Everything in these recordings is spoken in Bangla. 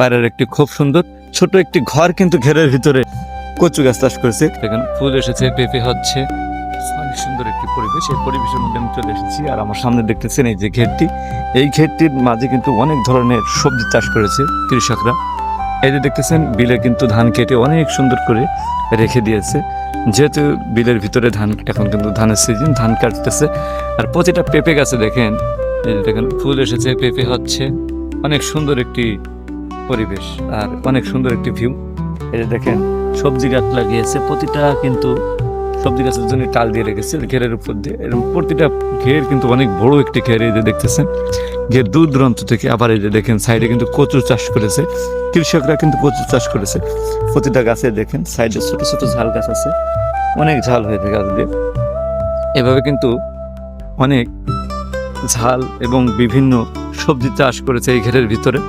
পায়রার একটি খুব সুন্দর ছোট একটি ঘর কিন্তু ঘেরের ভিতরে কচু গাছ চাষ করেছে। এখানে ফুল এসেছে, পেঁপে হচ্ছে, অনেক সুন্দর একটি পরিবেশ। এই পরিবেশের মধ্যে আমি চলে এসেছি। আর আমার সামনে দেখতেছেন এই যে ঘেরটি, এই ঘেরটির মাঝে কিন্তু অনেক ধরনের সবজি চাষ করেছে কৃষকরা। এই যে দেখতেছেন বিলে কিন্তু ধান কেটে অনেক সুন্দর করে রেখে দিয়েছে। যেহেতু বিলের ভিতরে ধান, এখন কিন্তু ধানের সিজন, ধান কাটতেছে। আর প্রতিটা পেঁপে গাছে দেখেন, এই যে দেখেন ফুল এসেছে, পেঁপে হচ্ছে, অনেক সুন্দর একটি পরিবেশ আর অনেক সুন্দর একটি ভিউ। এই যে দেখেন সবজি গাছ লাগিয়েছে, প্রতিটা কিন্তু সবজি গাছের জন্য টাল দিয়ে রেখেছে ঘেরের উপর দিয়ে। এরকম প্রতিটা ঘের কিন্তু অনেক বড় একটি ঘের। এই যে দেখতেছেন ঘের দূর দূরান্ত থেকে। আবার এই যে দেখেন সাইডে কিন্তু কচু চাষ করেছে, কৃষকরা কিন্তু কচু চাষ করেছে। প্রতিটা গাছে দেখেন সাইডে ছোট ছোট ঝাল গাছ আছে, অনেক ঝাল হয়েছে গাছ দিয়ে। এভাবে কিন্তু অনেক ঝাল এবং বিভিন্ন সবজি চাষ করেছে এই ঘেরের ভিতরে।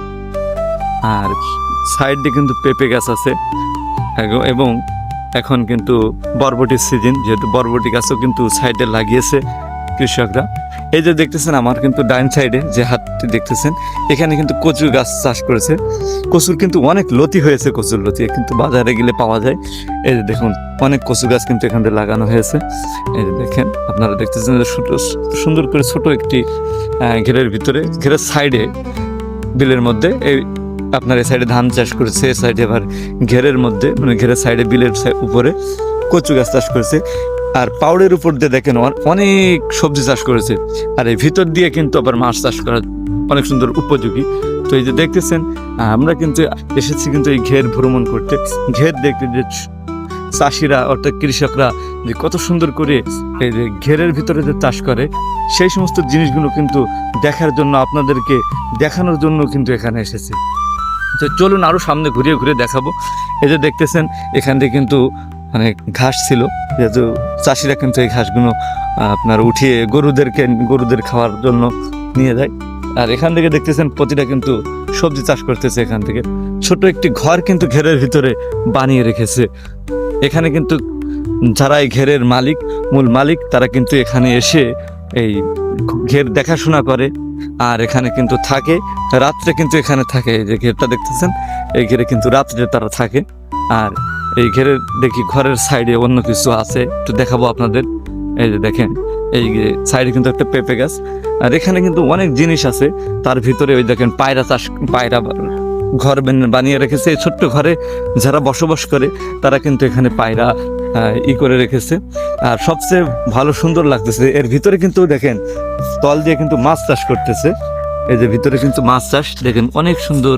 আর সাইডে কিন্তু পেঁপে গাছ আছে এবং এখন কিন্তু বরবটির সিজন, যেহেতু বরবটি গাছও কিন্তু সাইডে লাগিয়েছে কৃষকরা। এই যে দেখতেছেন আমার কিন্তু ডাইন সাইডে যে হাতটি দেখতেছেন, এখানে কিন্তু কচু গাছ চাষ করেছে। কচুর কিন্তু অনেক লতি হয়েছে, কচুর লতি কিন্তু বাজারে গেলে পাওয়া যায়। এই যে দেখুন অনেক কচু গাছ কিন্তু এখানে লাগানো হয়েছে। এই যে দেখেন আপনারা দেখতেছেন সুন্দর করে ছোট একটি ঘেরের ভিতরে, ঘেরের সাইডে বিলের মধ্যে এই আপনার এই সাইডে ধান চাষ করেছে, এই সাইডে আবার ঘেরের মধ্যে মানে ঘেরের সাইডে বিলের উপরে কচু গাছ চাষ করেছে। আর পাউডের উপর দিয়ে দেখেন অনেক সবজি চাষ করেছে। আর এই ভিতর দিয়ে কিন্তু আবার মাছ চাষ করা অনেক সুন্দর উপযোগী। তো এই যে দেখতেছেন আমরা কিন্তু এসেছি কিন্তু এই ঘের ভ্রমণ করতে, ঘের দেখতে, যে চাষিরা অর্থাৎ কৃষকরা যে কত সুন্দর করে এই যে ঘেরের ভিতরে যে চাষ করে, সেই সমস্ত জিনিসগুলো কিন্তু দেখার জন্য, আপনাদেরকে দেখানোর জন্য কিন্তু এখানে এসেছি। তো চলুন আরও সামনে ঘুরিয়ে ঘুরিয়ে দেখাবো। এই যে দেখতেছেন এখান থেকে কিন্তু অনেক ঘাস ছিল, যেহেতু চাষিরা কিন্তু এই ঘাসগুলো আপনার উঠিয়ে গরুদের খাওয়ার জন্য নিয়ে যায়। আর এখান থেকে দেখতেছেন প্রতিটা কিন্তু সবজি চাষ করতেছে। এখান থেকে ছোট একটি ঘর কিন্তু ঘেরের ভিতরে বানিয়ে রেখেছে। এখানে কিন্তু যারা এই ঘেরের মূল মালিক, তারা কিন্তু এখানে এসে এই ঘের দেখাশোনা করে আর এখানে কিন্তু থাকে, রাত্রে কিন্তু এখানে থাকে। এই যে ঘেরটা দেখতেছেন, এই ঘেরে কিন্তু রাত্রে তারা থাকে। আর এই ঘেরের দেখি ঘরের সাইডে অন্য কিছু আছে, একটু দেখাবো আপনাদের। এই যে দেখেন এই সাইডে কিন্তু একটা পেঁপে গাছ। আর এখানে কিন্তু অনেক জিনিস আছে, তার ভিতরে ওই দেখেন পায়রা ঘর বানিয়ে রেখেছে। এই ছোট্ট ঘরে যারা বসবাস করে তারা কিন্তু এখানে পায়রা করে রেখেছে। আর সবচেয়ে ভালো সুন্দর লাগতেছে এর ভিতরে কিন্তু দেখেন তল দিয়ে কিন্তু মাছ চাষ করতেছে। এই যে ভিতরে কিন্তু মাছ চাষ, দেখেন অনেক সুন্দর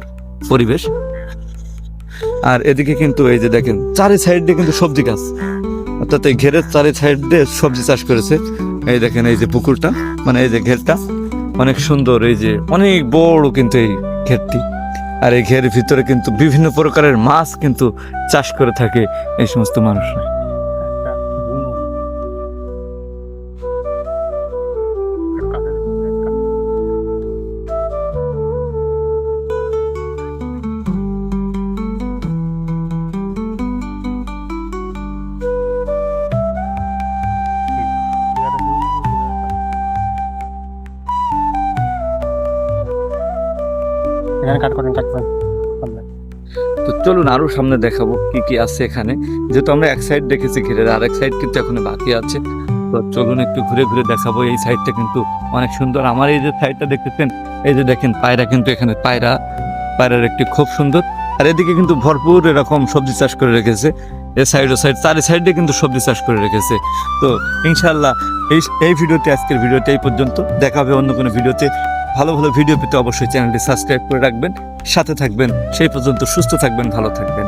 পরিবেশ। আর এদিকে কিন্তু এই যে দেখেন চারি সাইড দিয়ে কিন্তু সবজি গাছ, অর্থাৎ এই ঘেরের চারি সাইড দিয়ে সবজি চাষ করেছে। এই দেখেন এই যে পুকুরটা, মানে এই যে ঘেরটা অনেক সুন্দর, এই যে অনেক বড় কিন্তু এই ঘেরটি। আর এই ঘেরের ভিতরে কিন্তু বিভিন্ন প্রকারের মাছ কিন্তু চাষ করে থাকে এই সমস্ত মানুষরা। তো চলুন আরো সামনে দেখাবো কি কি আছে এখানে। যেহেতু আমরা এক সাইড দেখেছি ঘিরে, আর এক সাইড কিন্তু এখনো বাকি আছে। তো চলুন একটু ঘুরে ঘুরে দেখাবো। এই সাইডটা কিন্তু অনেক সুন্দর। আমার এই যে সাইডটা দেখতেছেন, এই যে দেখেন পায়রা কিন্তু এখানে পায়রার একটি খুব সুন্দর। আর এদিকে কিন্তু ভরপুর এরকম সবজি চাষ করে রেখেছে। এই সাইড চারি সাইডে কিন্তু সবজি চাষ করে রেখেছে। তো ইনশাল্লাহ এই ভিডিওতে, আজকের ভিডিওতে এই পর্যন্ত। দেখা হবে অন্য কোনো ভিডিওতে। ভালো ভালো ভিডিও পেতে অবশ্যই চ্যানেলটি সাবস্ক্রাইব করে রাখবেন, সাথে থাকবেন। সেই পর্যন্ত সুস্থ থাকবেন, ভালো থাকবেন।